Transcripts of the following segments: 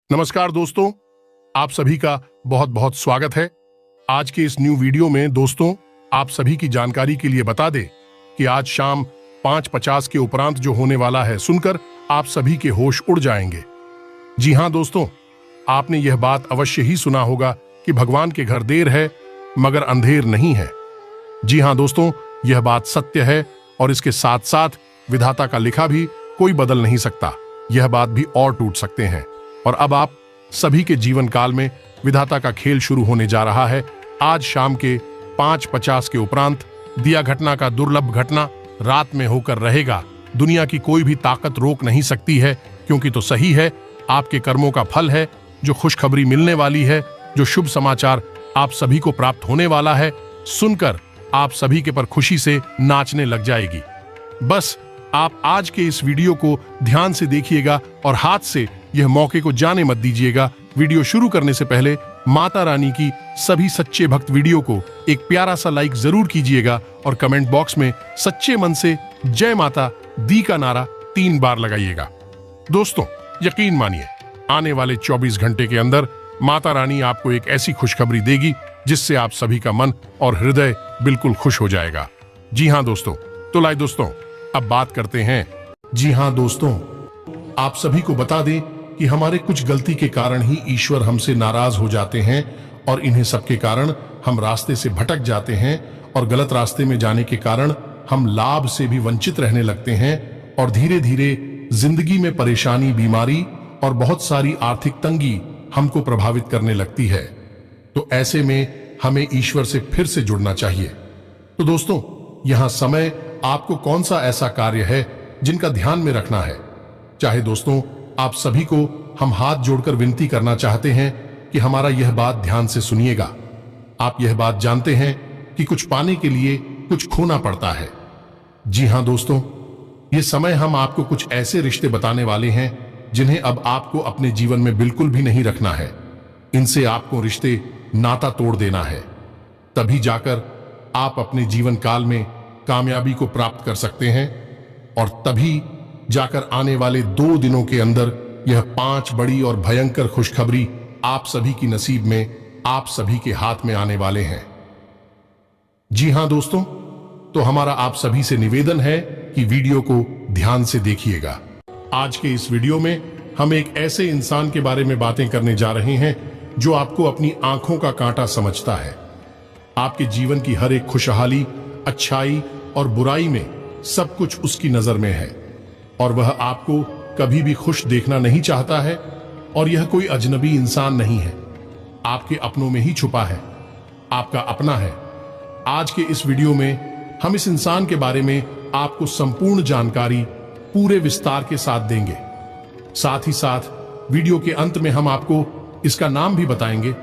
नमस्कार दोस्तों, आप सभी का बहुत बहुत स्वागत है। आज के इस न्यू वीडियो में दोस्तों आप सभी की जानकारी के लिए बता दें कि आज शाम 5:50 के उपरांत जो होने वाला है सुनकर आप सभी के होश उड़ जाएंगे। जी हां दोस्तों, आपने यह बात अवश्य ही सुना होगा कि भगवान के घर देर है मगर अंधेर नहीं है। जी हां दोस्तों, यह बात सत्य है और इसके साथ साथ विधाता का लिखा भी कोई बदल नहीं सकता। यह बात भी और टूट सकते हैं और अब आप सभी के जीवन काल में विधाता का खेल शुरू होने जा रहा है। आज शाम के 5:50 के उपरांत दिया घटना का दुर्लभ घटना रात में होकर रहेगा। दुनिया की कोई भी ताकत रोक नहीं सकती है, क्योंकि तो सही है, आपके कर्मों का फल है। जो खुशखबरी मिलने वाली है, जो शुभ समाचार आप सभी को प्राप्त होने वाला है, सुनकर आप सभी के पर खुशी से नाचने लग जाएगी। बस आप आज के इस वीडियो को ध्यान से देखिएगा और हाथ से यह मौके को जाने मत दीजिएगा। वीडियो शुरू करने से पहले माता रानी की सभी सच्चे भक्त वीडियो को एक प्यारा सा लाइक जरूर कीजिएगा और कमेंट बॉक्स में सच्चे मन से जय माता दी का नारा 3 बार लगाइएगा। दोस्तों यकीन मानिए, आने वाले 24 घंटे के अंदर माता रानी आपको एक ऐसी खुशखबरी देगी जिससे आप सभी का मन और हृदय बिल्कुल खुश हो जाएगा। जी हाँ दोस्तों, तो लाइए दोस्तों अब बात करते हैं। जी हाँ दोस्तों, आप सभी को बता दें कि हमारे कुछ गलती के कारण ही ईश्वर हमसे नाराज हो जाते हैं और इन्हें सबके कारण हम रास्ते से भटक जाते हैं और गलत रास्ते में जाने के कारण हम लाभ से भी वंचित रहने लगते हैं और धीरे धीरे जिंदगी में परेशानी, बीमारी और बहुत सारी आर्थिक तंगी हमको प्रभावित करने लगती है। तो ऐसे में हमें ईश्वर से फिर से जुड़ना चाहिए। तो दोस्तों यहां समय आपको कौन सा ऐसा कार्य है जिनका ध्यान में रखना है। चाहे दोस्तों आप सभी को हम हाथ जोड़कर विनती करना चाहते हैं कि हमारा यह बात ध्यान से सुनिएगा। आप यह बात जानते हैं कि कुछ पाने के लिए कुछ खोना पड़ता है। जी हां दोस्तों, ये समय हम आपको कुछ ऐसे रिश्ते बताने वाले हैं जिन्हें अब आपको अपने जीवन में बिल्कुल भी नहीं रखना है। इनसे आपको रिश्ते नाता तोड़ देना है, तभी जाकर आप अपने जीवन काल में कामयाबी को प्राप्त कर सकते हैं और तभी जाकर आने वाले 2 दिनों के अंदर यह 5 बड़ी और भयंकर खुशखबरी आप सभी की नसीब में, आप सभी के हाथ में आने वाले हैं। जी हां दोस्तों, तो हमारा आप सभी से निवेदन है कि वीडियो को ध्यान से देखिएगा। आज के इस वीडियो में हम एक ऐसे इंसान के बारे में बातें करने जा रहे हैं जो आपको अपनी आंखों का कांटा समझता है। आपके जीवन की हर एक खुशहाली, अच्छाई और बुराई में सब कुछ उसकी नजर में है और वह आपको कभी भी खुश देखना नहीं चाहता है। और यह कोई अजनबी इंसान नहीं है, आपके अपनों में ही छुपा है, आपका अपना है। आज के इस वीडियो में हम इस इंसान के बारे में आपको संपूर्ण जानकारी पूरे विस्तार के साथ देंगे। साथ ही साथ वीडियो के अंत में हम आपको इसका नाम भी बताएंगे।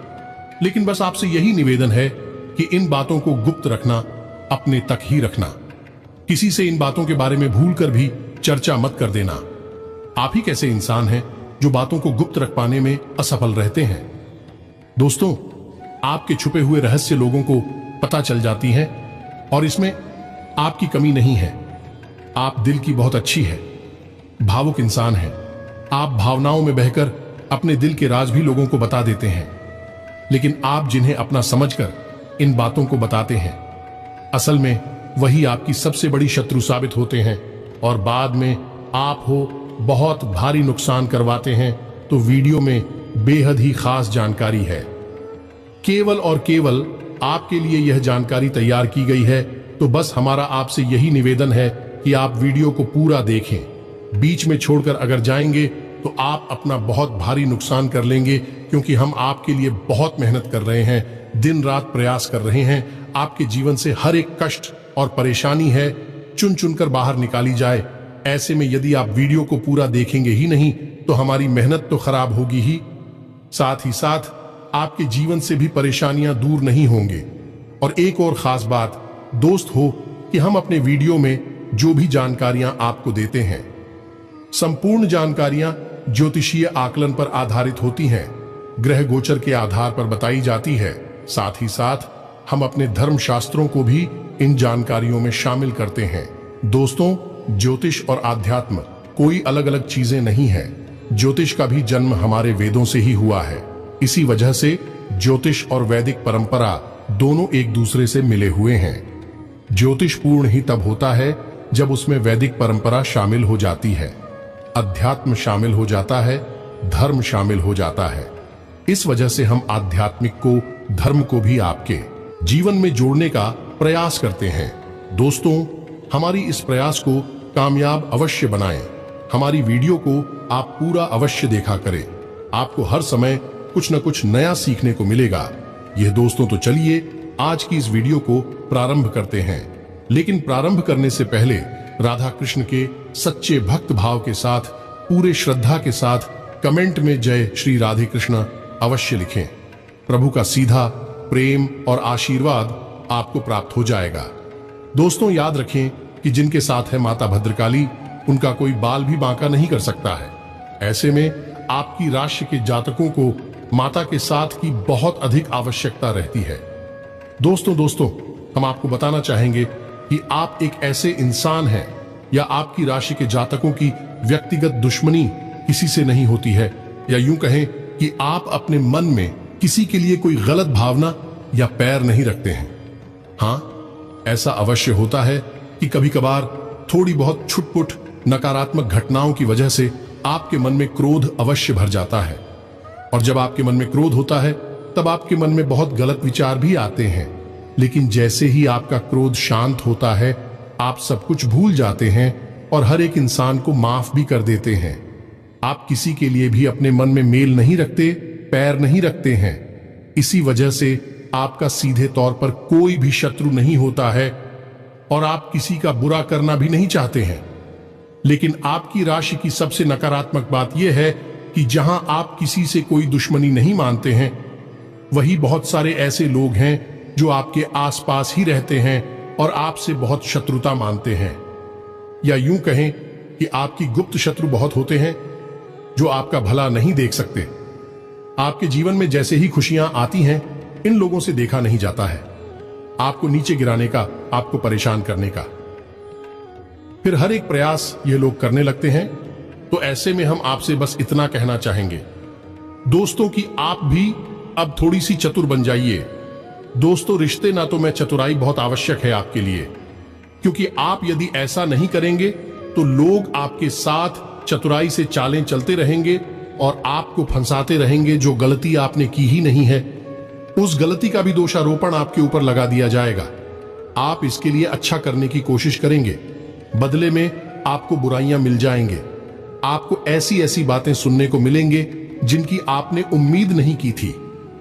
लेकिन बस आपसे यही निवेदन है कि इन बातों को गुप्त रखना, अपने तक ही रखना। किसी से इन बातों के बारे में भूलकर भी चर्चा मत कर देना। आप ही कैसे इंसान हैं जो बातों को गुप्त रख पाने में असफल रहते हैं। दोस्तों आपके छुपे हुए रहस्य लोगों को पता चल जाती हैं और इसमें आपकी कमी नहीं है। आप दिल की बहुत अच्छी है, भावुक इंसान हैं। आप भावनाओं में बहकर अपने दिल के राज भी लोगों को बता देते हैं। लेकिन आप जिन्हें अपना समझकर इन बातों को बताते हैं, असल में वही आपकी सबसे बड़ी शत्रु साबित होते हैं और बाद में आप हो बहुत भारी नुकसान करवाते हैं। तो वीडियो में बेहद ही खास जानकारी है। केवल और केवल आपके लिए यह जानकारी तैयार की गई है। तो बस हमारा आपसे यही निवेदन है कि आप वीडियो को पूरा देखें। बीच में छोड़कर अगर जाएंगे तो आप अपना बहुत भारी नुकसान कर लेंगे, क्योंकि हम आपके लिए बहुत मेहनत कर रहे हैं, दिन रात प्रयास कर रहे हैं। आपके जीवन से हर एक कष्ट और परेशानी है चुन चुनकर बाहर निकाली जाए। ऐसे में यदि आप वीडियो को पूरा देखेंगे ही नहीं तो हमारी मेहनत तो खराब होगी ही, साथ ही साथ आपके जीवन से भी परेशानियां दूर नहीं होंगे। और एक और खास बात दोस्त हो कि हम अपने वीडियो में जो भी जानकारियां आपको देते हैं, संपूर्ण जानकारियां ज्योतिषीय आकलन पर आधारित होती हैं, ग्रह गोचर के आधार पर बताई जाती है। साथ ही साथ हम अपने धर्म शास्त्रों को भी इन जानकारियों में शामिल करते हैं। दोस्तों ज्योतिष और आध्यात्म कोई अलग अलग चीजें नहीं है। ज्योतिष का भी जन्म हमारे वेदों से ही हुआ है। इसी वजह से ज्योतिष और वैदिक परंपरा दोनों एक दूसरे से मिले हुए हैं। ज्योतिष पूर्ण ही तब होता है जब उसमें वैदिक परंपरा शामिल हो जाती है, अध्यात्म शामिल हो जाता है, धर्म शामिल हो जाता है। इस वजह से हम आध्यात्मिक को, धर्म को भी आपके जीवन में जोड़ने का प्रयास करते हैं। दोस्तों, हमारी इस प्रयास को कामयाब अवश्य बनाएं। हमारी वीडियो को आप पूरा अवश्य देखा करें। आपको हर समय कुछ न कुछ नया सीखने को मिलेगा। यह दोस्तों, तो चलिए आज की इस वीडियो को प्रारंभ करते हैं। लेकिन प्रारंभ करने से पहले राधा कृष्ण के सच्चे भक्त भाव के साथ, पूरे श्रद्धा के साथ कमेंट में जय श्री राधे कृष्ण अवश्य लिखें। प्रभु का सीधा प्रेम और आशीर्वाद आपको प्राप्त हो जाएगा। दोस्तों, याद रखें कि जिनके साथ है माता भद्रकाली, उनका कोई बाल भी बांका नहीं कर सकता है। ऐसे में आपकी राशि के जातकों को माता के साथ की बहुत अधिक आवश्यकता रहती है। दोस्तों, हम आपको बताना चाहेंगे कि आप एक ऐसे इंसान हैं या आपकी राशि के जातकों की व्यक्तिगत दुश्मनी किसी से नहीं होती है, या यूं कहें कि आप अपने मन में किसी के लिए कोई गलत भावना या पैर नहीं रखते हैं। हाँ, ऐसा अवश्य होता है कि कभी कभार थोड़ी बहुत छुटपुट नकारात्मक घटनाओं की वजह से आपके मन में क्रोध अवश्य भर जाता है, और जब आपके मन में क्रोध होता है तब आपके मन में बहुत गलत विचार भी आते हैं। लेकिन जैसे ही आपका क्रोध शांत होता है, आप सब कुछ भूल जाते हैं और हर एक इंसान को माफ भी कर देते हैं। आप किसी के लिए भी अपने मन में मेल नहीं रखते, पैर नहीं रखते हैं। इसी वजह से आपका सीधे तौर पर कोई भी शत्रु नहीं होता है और आप किसी का बुरा करना भी नहीं चाहते हैं। लेकिन आपकी राशि की सबसे नकारात्मक बात यह है कि जहां आप किसी से कोई दुश्मनी नहीं मानते हैं, वही बहुत सारे ऐसे लोग हैं जो आपके आसपास ही रहते हैं और आपसे बहुत शत्रुता मानते हैं, या यूं कहें कि आपकी गुप्त शत्रु बहुत होते हैं जो आपका भला नहीं देख सकते। आपके जीवन में जैसे ही खुशियां आती हैं, इन लोगों से देखा नहीं जाता है, आपको नीचे गिराने का, आपको परेशान करने का। फिर हर एक प्रयास ये लोग करने लगते हैं। तो ऐसे में हम आपसे बस इतना कहना चाहेंगे दोस्तों कि आप भी अब थोड़ी सी चतुर बन जाइए। दोस्तों, रिश्ते ना तो में चतुराई बहुत आवश्यक है आपके लिए, क्योंकि आप यदि ऐसा नहीं करेंगे तो लोग आपके साथ चतुराई से चालें चलते रहेंगे और आपको फंसाते रहेंगे। जो गलती आपने की ही नहीं है, उस गलती का भी दोषारोपण आपके ऊपर लगा दिया जाएगा। आप इसके लिए अच्छा करने की कोशिश करेंगे, बदले में आपको बुराइयां मिल जाएंगे। आपको ऐसी ऐसी बातें सुनने को मिलेंगे जिनकी आपने उम्मीद नहीं की थी,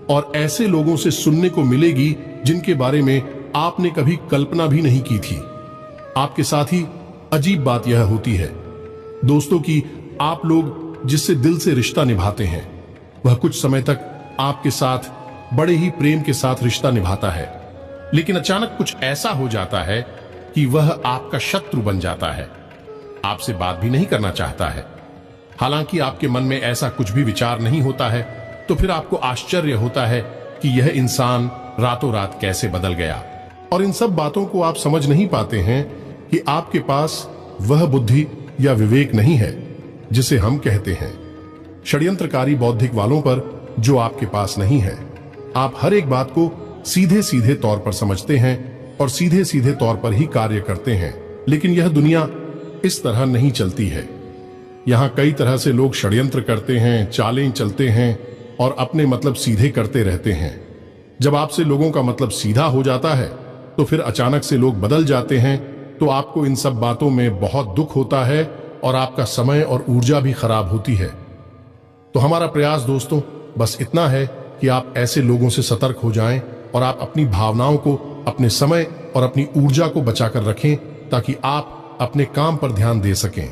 और ऐसे लोगों से सुनने को मिलेगी जिनके बारे में आपने कभी कल्पना भी नहीं की थी। आपके साथ ही अजीब बात यह होती है दोस्तों कि आप लोग जिससे दिल से रिश्ता निभाते हैं, वह कुछ समय तक आपके साथ बड़े ही प्रेम के साथ रिश्ता निभाता है, लेकिन अचानक कुछ ऐसा हो जाता है कि वह आपका शत्रु बन जाता है, आपसे बात भी नहीं करना चाहता है। हालांकि आपके मन में ऐसा कुछ भी विचार नहीं होता है, तो फिर आपको आश्चर्य होता है कि यह इंसान रातों रात कैसे बदल गया। और इन सब बातों को आप समझ नहीं पाते हैं कि आपके पास वह बुद्धि या विवेक नहीं है जिसे हम कहते हैं षड्यंत्रकारी बौद्धिक वालों पर, जो आपके पास नहीं है। आप हर एक बात को सीधे सीधे तौर पर समझते हैं और सीधे सीधे तौर पर ही कार्य करते हैं। लेकिन यह दुनिया इस तरह नहीं चलती है। यहाँ कई तरह से लोग षड्यंत्र करते हैं, चालें चलते हैं और अपने मतलब सीधे करते रहते हैं। जब आपसे लोगों का मतलब सीधा हो जाता है तो फिर अचानक से लोग बदल जाते हैं, तो आपको इन सब बातों में बहुत दुख होता है और आपका समय और ऊर्जा भी खराब होती है। तो हमारा प्रयास दोस्तों बस इतना है कि आप ऐसे लोगों से सतर्क हो जाएं और आप अपनी भावनाओं को, अपने समय और अपनी ऊर्जा को बचाकर रखें, ताकि आप अपने काम पर ध्यान दे सकें।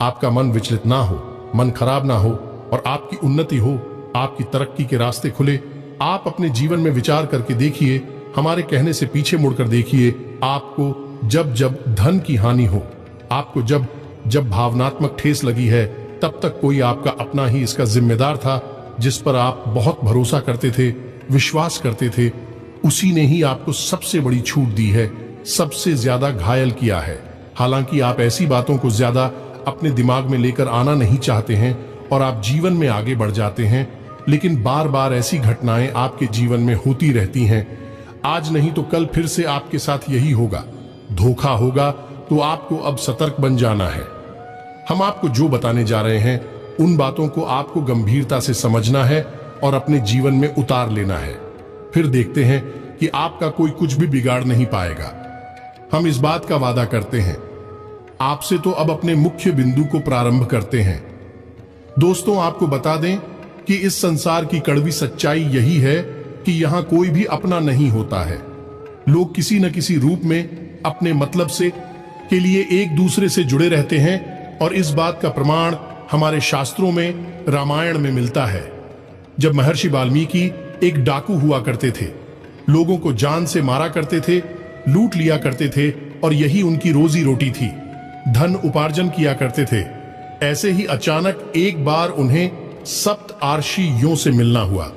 आपका मन विचलित ना हो, मन खराब ना हो और आपकी उन्नति हो, आपकी तरक्की के रास्ते खुले। आप अपने जीवन में विचार करके देखिए, हमारे कहने से पीछे मुड़कर देखिए। आपको जब जब धन की हानि हो, आपको जब जब भावनात्मक ठेस लगी है, तब तक कोई आपका अपना ही इसका जिम्मेदार था, जिस पर आप बहुत भरोसा करते थे, विश्वास करते थे। उसी ने ही आपको सबसे बड़ी छूट दी है, सबसे ज्यादा घायल किया है। हालांकि आप ऐसी बातों को ज्यादा अपने दिमाग में लेकर आना नहीं चाहते हैं और आप जीवन में आगे बढ़ जाते हैं, लेकिन बार बार ऐसी घटनाएं आपके जीवन में होती रहती हैं। आज नहीं तो कल फिर से आपके साथ यही होगा। धोखा होगा तो आपको अब सतर्क बन जाना है। हम आपको जो बताने जा रहे हैं उन बातों को आपको गंभीरता से समझना है और अपने जीवन में उतार लेना है। फिर देखते हैं कि आपका कोई कुछ भी बिगाड़ नहीं पाएगा। हम इस बात का वादा करते हैं। आपसे तो अब अपने मुख्य बिंदु को प्रारंभ करते हैं। दोस्तों, आपको बता दें कि इस संसार की कड़वी सच्चाई यही है कि यहां कोई भी अपना नहीं होता है। लोग किसी न किसी रूप में अपने मतलब से के लिए एक दूसरे से जुड़े रहते हैं और इस बात का प्रमाण हमारे शास्त्रों में, रामायण में मिलता है। जब महर्षि वाल्मीकि एक डाकू हुआ करते थे, लोगों को जान से मारा करते थे, लूट लिया करते थे और यही उनकी रोजी रोटी थी। धन उपार्जन किया करते थे। ऐसे ही अचानक एक बार उन्हें सप्त आर्षियों से मिलना हुआ।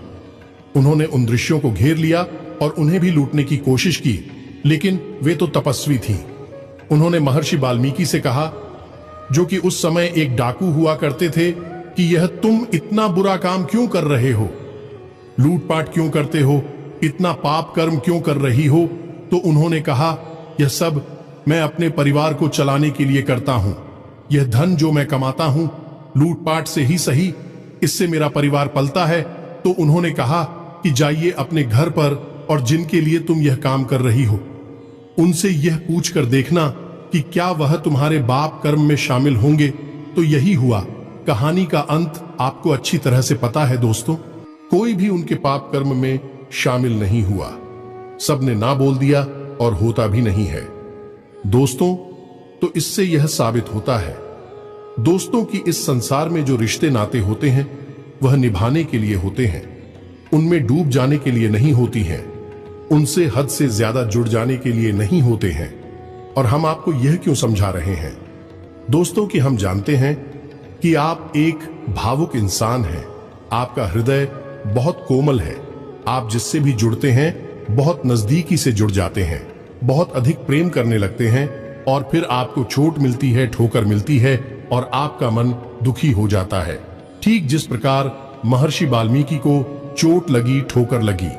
उन्होंने उन दृश्यों को घेर लिया और उन्हें भी लूटने की कोशिश की, लेकिन वे तो तपस्वी थीं। उन्होंने महर्षि वाल्मीकि से कहा, जो कि उस समय एक डाकू हुआ करते थे, कि यह तुम इतना बुरा काम क्यों कर रहे हो? लूटपाट क्यों करते हो? इतना पाप कर्म क्यों कर रही हो? तो उन्होंने कहा, यह सब मैं अपने परिवार को चलाने के लिए करता हूं। यह धन जो मैं कमाता हूं, लूटपाट से ही सही, इससे मेरा परिवार पलता है। तो उन्होंने कहा कि जाइए अपने घर पर और जिनके लिए तुम यह काम कर रही हो, उनसे यह पूछ कर देखना कि क्या वह तुम्हारे पाप कर्म में शामिल होंगे। तो यही हुआ। कहानी का अंत आपको अच्छी तरह से पता है दोस्तों। कोई भी उनके पाप कर्म में शामिल नहीं हुआ। सबने ना बोल दिया और होता भी नहीं है। दोस्तों, तो इससे यह साबित होता है दोस्तों कि इस संसार में जो रिश्ते नाते होते हैं वह निभाने के लिए होते हैं, उनमें डूब जाने के लिए नहीं होती हैं, उनसे हद से ज्यादा जुड़ जाने के लिए नहीं होते हैं। और हम आपको यह क्यों समझा रहे हैं दोस्तों कि हम जानते हैं कि आप एक भावुक इंसान हैं। आपका हृदय बहुत कोमल है। आप जिससे भी जुड़ते हैं बहुत नजदीकी से जुड़ जाते हैं, बहुत अधिक प्रेम करने लगते हैं और फिर आपको चोट मिलती है, ठोकर मिलती है और आपका मन दुखी हो जाता है। ठीक जिस प्रकार महर्षि वाल्मीकि को चोट लगी, ठोकर लगी,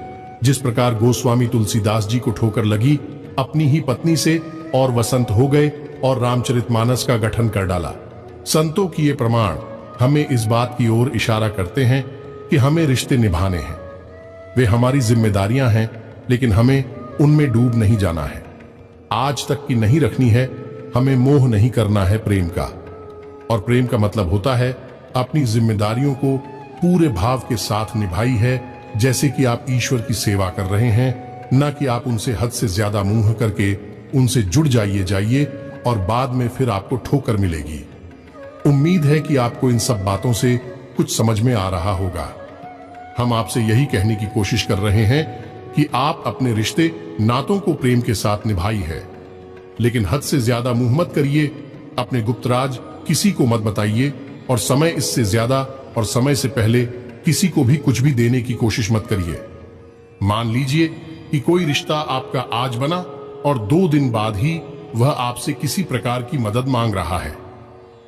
जिस प्रकार गोस्वामी तुलसीदास जी को ठोकर लगी अपनी ही पत्नी से और वसंत हो गए और रामचरितमानस का गठन कर डाला। संतों की ये प्रमाण हमें इस बात की ओर इशारा करते हैं कि हमें रिश्ते निभाने हैं। वे हमारी जिम्मेदारियां हैं, लेकिन हमें उनमें डूब नहीं जाना है। आज तक की नहीं रखनी है। हमें मोह नहीं करना है प्रेम का। और प्रेम का मतलब होता है अपनी जिम्मेदारियों को पूरे भाव के साथ निभाई है, जैसे कि आप ईश्वर की सेवा कर रहे हैं, न कि आप उनसे हद से ज्यादा मुंह करके उनसे जुड़ जाइए और बाद में फिर आपको ठोकर मिलेगी। उम्मीद है कि आपको इन सब बातों से कुछ समझ में आ रहा होगा। हम आपसे यही कहने की कोशिश कर रहे हैं कि आप अपने रिश्ते नातों को प्रेम के साथ निभाई है, लेकिन हद से ज्यादा मुंह मत करिए। अपने गुप्त राज किसी को मत बताइए और समय इससे ज्यादा और समय से पहले किसी को भी कुछ भी देने की कोशिश मत करिए। मान लीजिए कि कोई रिश्ता आपका आज बना और 2 दिन बाद ही वह आपसे किसी प्रकार की मदद मांग रहा है,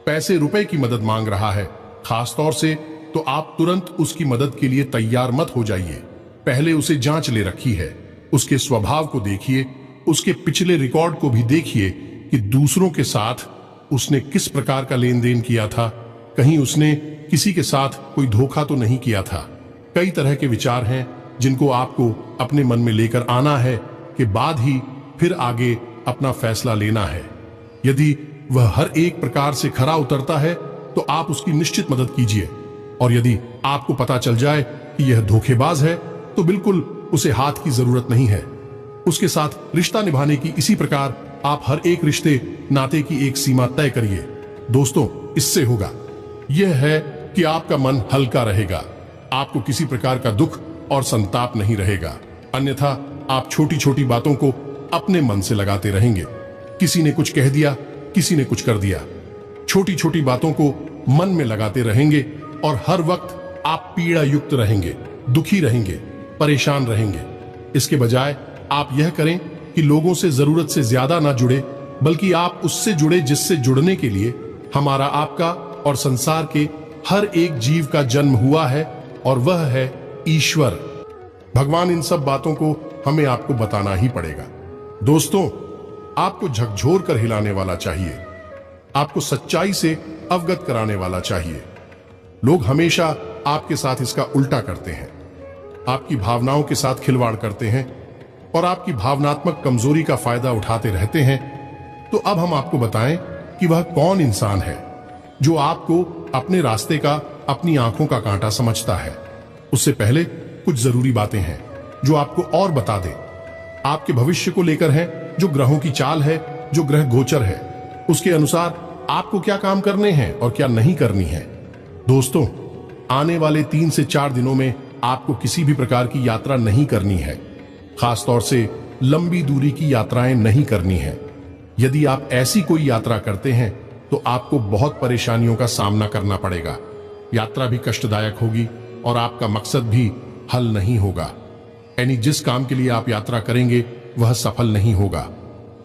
पैसे रुपए की मदद मांग रहा है खास तौर से, तो आप तुरंत उसकी मदद के लिए तैयार मत हो जाइए। पहले उसे जांच ले रखी है। उसके स्वभाव को देखिए, उसके पिछले रिकॉर्ड को भी देखिए कि दूसरों के साथ उसने किस प्रकार का लेन देन किया था। कहीं उसने किसी के साथ कोई धोखा तो नहीं किया था। कई तरह के विचार हैं जिनको आपको अपने मन में लेकर आना है कि बाद ही फिर आगे अपना फैसला लेना है। यदि वह हर एक प्रकार से खरा उतरता है तो आप उसकी निश्चित मदद कीजिए, और यदि आपको पता चल जाए कि यह धोखेबाज है तो बिल्कुल उसे हाथ की जरूरत नहीं है। उसके साथ रिश्ता निभाने की इसी प्रकार आप हर एक रिश्ते नाते की एक सीमा तय करिए। दोस्तों, इससे होगा यह है कि आपका मन हल्का रहेगा, आपको किसी प्रकार का दुख और संताप नहीं रहेगा। अन्यथा आप छोटी छोटी बातों को अपने मन से लगाते रहेंगे। किसी ने कुछ कह दिया, किसी ने कुछ कर दिया, छोटी छोटी बातों को मन में लगाते रहेंगे और हर वक्त आप पीड़ा युक्त रहेंगे, दुखी रहेंगे, परेशान रहेंगे। इसके बजाय आप यह करें कि लोगों से जरूरत से ज्यादा ना जुड़े, बल्कि आप उससे जुड़े जिससे जुड़ने के लिए हमारा, आपका और संसार के हर एक जीव का जन्म हुआ है और वह है ईश्वर। भगवान इन सब बातों को हमें आपको बताना ही पड़ेगा। दोस्तों, आपको झकझोर कर हिलाने वाला चाहिए, आपको सच्चाई से अवगत कराने वाला चाहिए। लोग हमेशा आपके साथ इसका उल्टा करते हैं, आपकी भावनाओं के साथ खिलवाड़ करते हैं और आपकी भावनात्मक कमजोरी का फायदा उठाते रहते हैं। तो अब हम आपको बताएं कि वह कौन इंसान है जो आपको अपने रास्ते का, अपनी आंखों का कांटा समझता है। उससे पहले कुछ जरूरी बातें हैं जो आपको और बता दें। आपके भविष्य को लेकर है, जो ग्रहों की चाल है, जो ग्रह गोचर है, उसके अनुसार आपको क्या काम करने हैं और क्या नहीं करनी है। दोस्तों, आने वाले 3 से 4 दिनों में आपको किसी भी प्रकार की यात्रा नहीं करनी है, खासतौर से लंबी दूरी की यात्राएं नहीं करनी है। यदि आप ऐसी कोई यात्रा करते हैं तो आपको बहुत परेशानियों का सामना करना पड़ेगा। यात्रा भी कष्टदायक होगी और आपका मकसद भी हल नहीं होगा, यानी जिस काम के लिए आप यात्रा करेंगे वह सफल नहीं होगा।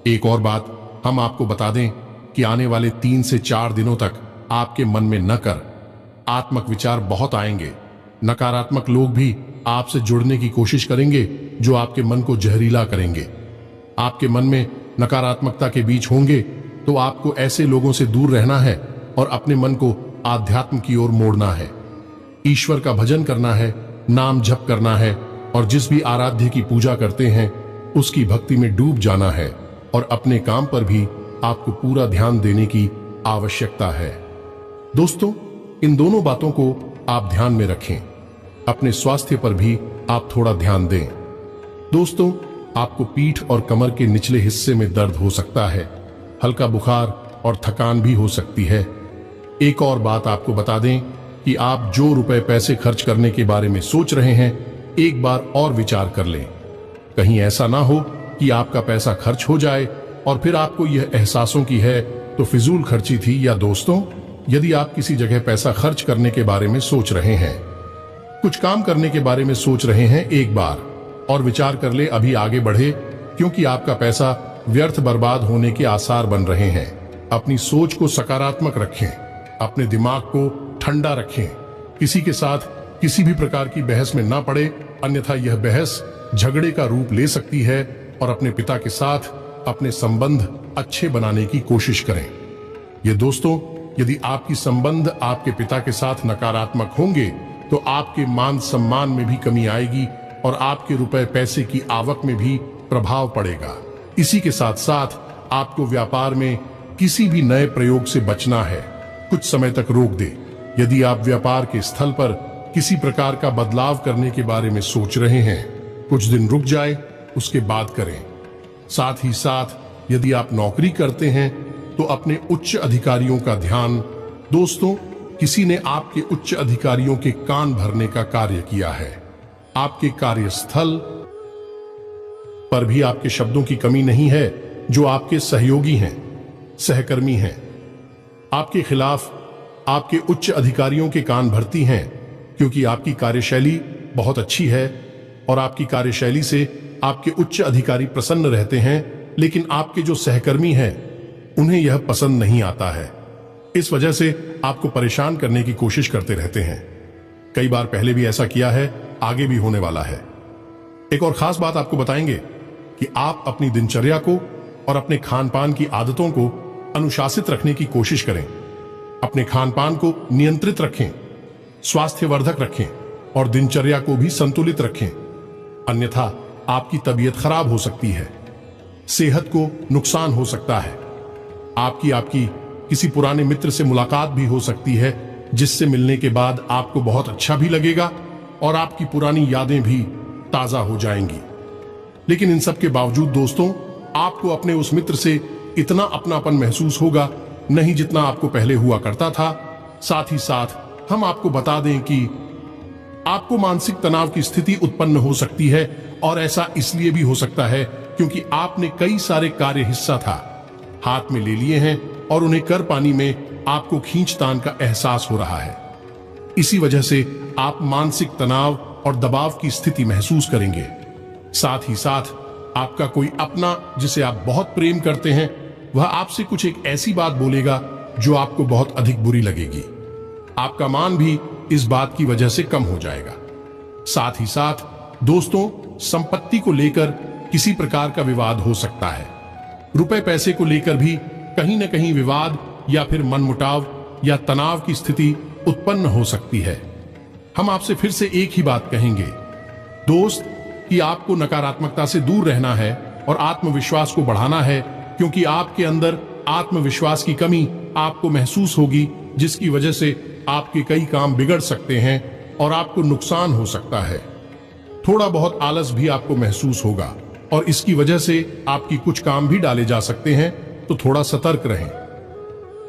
एक और बात हम आपको बता दें कि आने वाले 3 से 4 दिनों तक आपके मन में आत्मक विचार बहुत आएंगे। नकारात्मक लोग भी आपसे जुड़ने की कोशिश करेंगे जो आपके मन को जहरीला करेंगे। आपके मन में नकारात्मकता के बीच होंगे तो आपको ऐसे लोगों से दूर रहना है और अपने मन को आध्यात्म की ओर मोड़ना है। ईश्वर का भजन करना है, नाम जप करना है और जिस भी आराध्य की पूजा करते हैं उसकी भक्ति में डूब जाना है और अपने काम पर भी आपको पूरा ध्यान देने की आवश्यकता है। दोस्तों, इन दोनों बातों को आप ध्यान में रखें। अपने स्वास्थ्य पर भी आप थोड़ा ध्यान दें। दोस्तों, आपको पीठ और कमर के निचले हिस्से में दर्द हो सकता है, हल्का बुखार और थकान भी हो सकती है। एक और बात आपको बता दें कि आप जो रुपए पैसे खर्च करने के बारे में सोच रहे हैं, एक बार और विचार कर लें। कहीं ऐसा ना हो कि आपका पैसा खर्च हो जाए और फिर आपको यह एहसासों की है तो फिजूल खर्ची थी। या दोस्तों, यदि आप किसी जगह पैसा खर्च करने के बारे में सोच रहे हैं, कुछ काम करने के बारे में सोच रहे हैं, एक बार और विचार कर ले, अभी आगे बढ़े, क्योंकि आपका पैसा व्यर्थ बर्बाद होने के आसार बन रहे हैं। अपनी सोच को सकारात्मक रखें, अपने दिमाग को ठंडा रखें, किसी के साथ किसी भी प्रकार की बहस में ना पड़े, अन्यथा यह बहस झगड़े का रूप ले सकती है। और अपने पिता के साथ अपने संबंध अच्छे बनाने की कोशिश करें। ये दोस्तों, यदि आपकी संबंध आपके पिता के साथ नकारात्मक होंगे तो आपके मान सम्मान में भी कमी आएगी और आपके रुपए पैसे की आवक में भी प्रभाव पड़ेगा। इसी के साथ साथ आपको व्यापार में किसी भी नए प्रयोग से बचना है, कुछ समय तक रोक दे। यदि आप व्यापार के स्थल पर किसी प्रकार का बदलाव करने के बारे में सोच रहे हैं, कुछ दिन रुक जाए, उसके बाद करें। साथ ही साथ यदि आप नौकरी करते हैं तो अपने उच्च अधिकारियों का ध्यान। दोस्तों, किसी ने आपके उच्च अधिकारियों के कान भरने का कार्य किया है। आपके कार्यस्थल पर भी आपके शब्दों की कमी नहीं है। जो आपके सहयोगी हैं, सहकर्मी हैं, आपके खिलाफ आपके उच्च अधिकारियों के कान भरती हैं, क्योंकि आपकी कार्यशैली बहुत अच्छी है और आपकी कार्यशैली से आपके उच्च अधिकारी प्रसन्न रहते हैं, लेकिन आपके जो सहकर्मी हैं उन्हें यह पसंद नहीं आता है। इस वजह से आपको परेशान करने की कोशिश करते रहते हैं। कई बार पहले भी ऐसा किया है, आगे भी होने वाला है। एक और खास बात आपको बताएंगे कि आप अपनी दिनचर्या को और अपने खान पान की आदतों को अनुशासित रखने की कोशिश करें। अपने खान पान को नियंत्रित रखें, स्वास्थ्यवर्धक रखें और दिनचर्या को भी संतुलित रखें, अन्यथा आपकी तबीयत खराब हो सकती है, सेहत को नुकसान हो सकता है। आपकी किसी पुराने मित्र से मुलाकात भी हो सकती है, जिससे मिलने के बाद आपको बहुत अच्छा भी लगेगा और आपकी पुरानी यादें भी ताजा हो जाएंगी। लेकिन इन सब के बावजूद दोस्तों, आपको अपने उस मित्र से इतना अपनापन महसूस होगा नहीं जितना आपको पहले हुआ करता था। साथ ही साथ हम आपको बता दें कि आपको मानसिक तनाव की स्थिति उत्पन्न हो सकती है और ऐसा इसलिए भी हो सकता है क्योंकि आपने कई सारे कार्य हिस्सा था हाथ में ले लिए हैं और उन्हें कर पाने में आपको खींचतान का एहसास हो रहा है। इसी वजह से आप मानसिक तनाव और दबाव की स्थिति महसूस करेंगे। साथ ही साथ आपका कोई अपना जिसे आप बहुत प्रेम करते हैं, वह आपसे कुछ एक ऐसी बात बोलेगा जो आपको बहुत अधिक बुरी लगेगी। आपका मान भी इस बात की वजह से कम हो जाएगा। साथ ही साथ दोस्तों, संपत्ति को लेकर किसी प्रकार का विवाद हो सकता है। रुपए पैसे को लेकर भी कहीं न कहीं विवाद या फिर मनमुटाव या तनाव की स्थिति उत्पन्न हो सकती है। हम आपसे फिर से एक ही बात कहेंगे दोस्त, कि आपको नकारात्मकता से दूर रहना है और आत्मविश्वास को बढ़ाना है, क्योंकि आपके अंदर आत्मविश्वास की कमी आपको महसूस होगी, जिसकी वजह से आपके कई काम बिगड़ सकते हैं और आपको नुकसान हो सकता है। थोड़ा बहुत आलस भी आपको महसूस होगा और इसकी वजह से आपकी कुछ काम भी डाले जा सकते हैं, तो थोड़ा सतर्क रहें।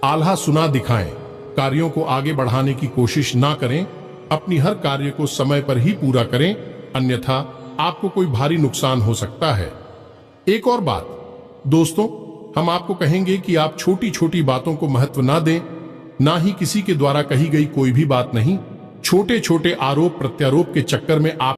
आल्हा सुना दिखाएं, कार्यों को आगे बढ़ाने की कोशिश ना करें। अपनी हर कार्य को समय पर ही पूरा करें, अन्यथा आपको कोई भारी नुकसान हो सकता है। एक और बात दोस्तों, हम आपको कहेंगे कि आप छोटी छोटी बातों को महत्व ना दें, ना ही किसी के द्वारा कही गई कोई भी बात नहीं। छोटे छोटे आरोप प्रत्यारोप के चक्कर में आप